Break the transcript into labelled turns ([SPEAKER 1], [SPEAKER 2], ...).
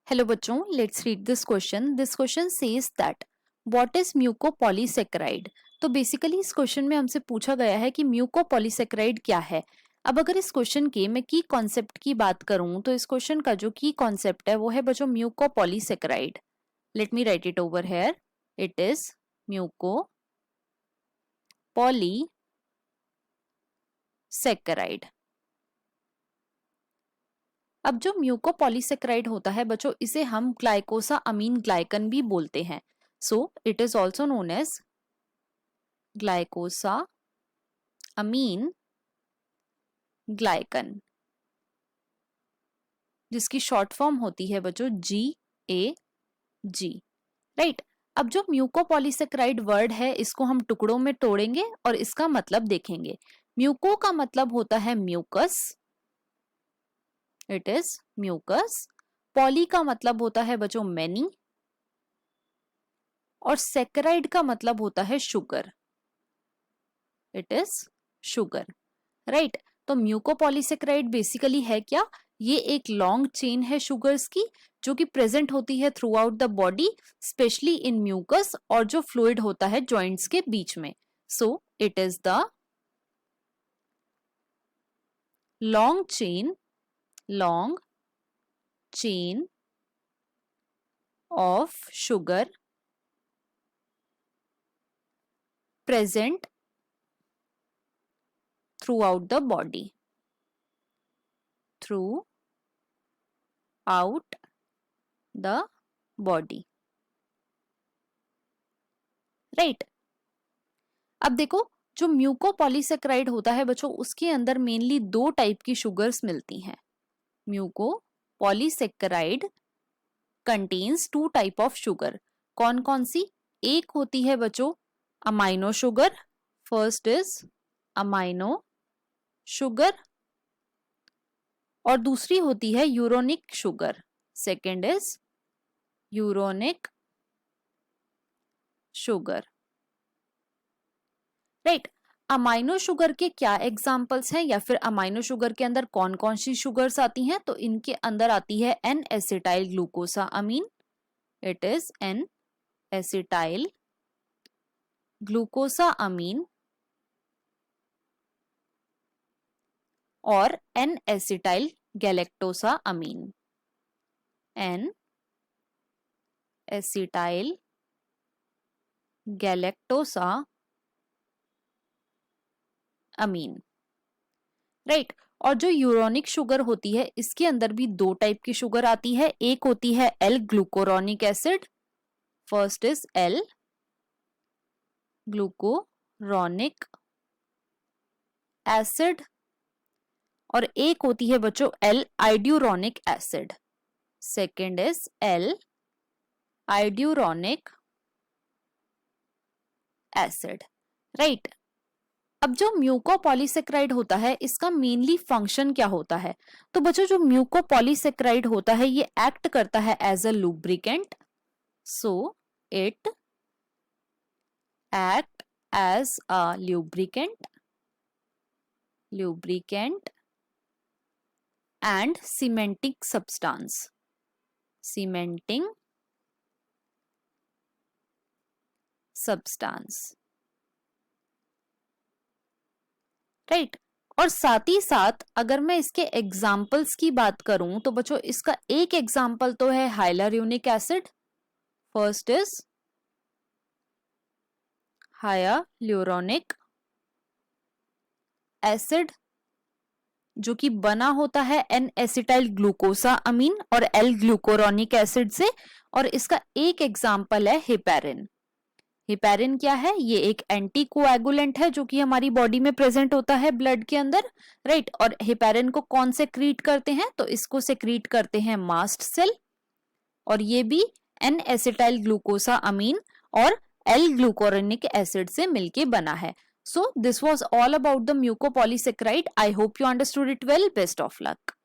[SPEAKER 1] Hello बच्चों, let's read this question. This question says that what is mucopolysaccharide. तो basically इस question में हमसे पूछा गया है कि म्यूकोपॉलीसेकेराइड क्या है। अब अगर इस क्वेश्चन के मैं की कॉन्सेप्ट की बात करूं तो इस क्वेश्चन का जो की कॉन्सेप्ट है वो है बच्चों mucopolysaccharide. Let me right it over here. It is mucopolysaccharide. अब जो म्यूकोपॉलीसेकेराइड होता है बच्चों, इसे हम ग्लाइकोसा अमीन ग्लाइकन भी बोलते हैं। So it is also known as glycosaminoglycan, जिसकी शॉर्ट फॉर्म होती है बच्चों GAG। राइट। अब जो म्यूकोपॉलीसेकेराइड वर्ड है इसको हम टुकड़ों में तोड़ेंगे और इसका मतलब देखेंगे। म्यूको का मतलब होता है mucus, it is mucus. Poly का मतलब होता है बच्चों मैनी, और सेकेराइड का मतलब होता है sugar, it is sugar. Right. तो म्यूकोपॉलीसेकेराइड बेसिकली है क्या? ये एक लॉन्ग चेन है शुगर्स की जो कि प्रेजेंट होती है throughout the body, specially in mucus, और जो फ्लूइड होता है जॉइंट्स के बीच में। So it is the long chain of sugar present throughout the body, right. अब देखो, जो म्यूकोपॉलीसेकेराइड होता है बच्चों, उसके अंदर मेनली दो टाइप की शुगर्स मिलती हैं। Mucopolysaccharide contains two type of sugar. कौन कौन सी? एक होती है बच्चों amino sugar, first is amino sugar, और दूसरी होती है uronic sugar, second is uronic sugar. Right. Amino sugar के क्या एग्जांपल्स हैं, या फिर अमाइनो शुगर के अंदर कौन कौन सी शुगर्स आती हैं? तो इनके अंदर आती है N acetyl glucosamine, it is N acetyl glucosamine, और N acetyl galactosamine, N acetyl galactosamine. Right. और जो यूरोनिक शुगर होती है इसके अंदर भी दो टाइप की शुगर आती है। एक होती है L glucuronic acid, first is L glucuronic acid, और एक होती है बच्चों L iduronic acid, second is L iduronic acid. Right. अब जो म्यूकोपॉलीसेकेराइड होता है इसका मेनली फंक्शन क्या होता है? तो बच्चों जो म्यूकोपॉलीसेकेराइड होता है ये एक्ट करता है as a lubricant, so it act as a lubricant and cementing substance, right. और साथ ही साथ अगर मैं इसके एग्जाम्पल्स की बात करूं तो बच्चों इसका एक एग्जाम्पल तो है hyaluronic acid, first is hyaluronic acid, जो कि बना होता है एन एसिटाइल ग्लूकोसा अमीन और एल ग्लूकोरोनिक एसिड से, और इसका एक एग्जाम्पल है हेपेरिन। हेपेरिन क्या है? ये एक एंटी कोएगुलेंट है जो कि हमारी बॉडी में प्रेजेंट होता है ब्लड के अंदर, राइट। और हेपेरिन को कौन सेक्रीट करते हैं? तो इसको सेक्रीट करते हैं मास्ट सेल, और ये भी एन एसिटाइल ग्लूकोसा अमीन और एल ग्लूकोरोनिक एसिड से मिलके बना है। So this was all about the mucopolysaccharide. I hope you understood it well. Best of luck.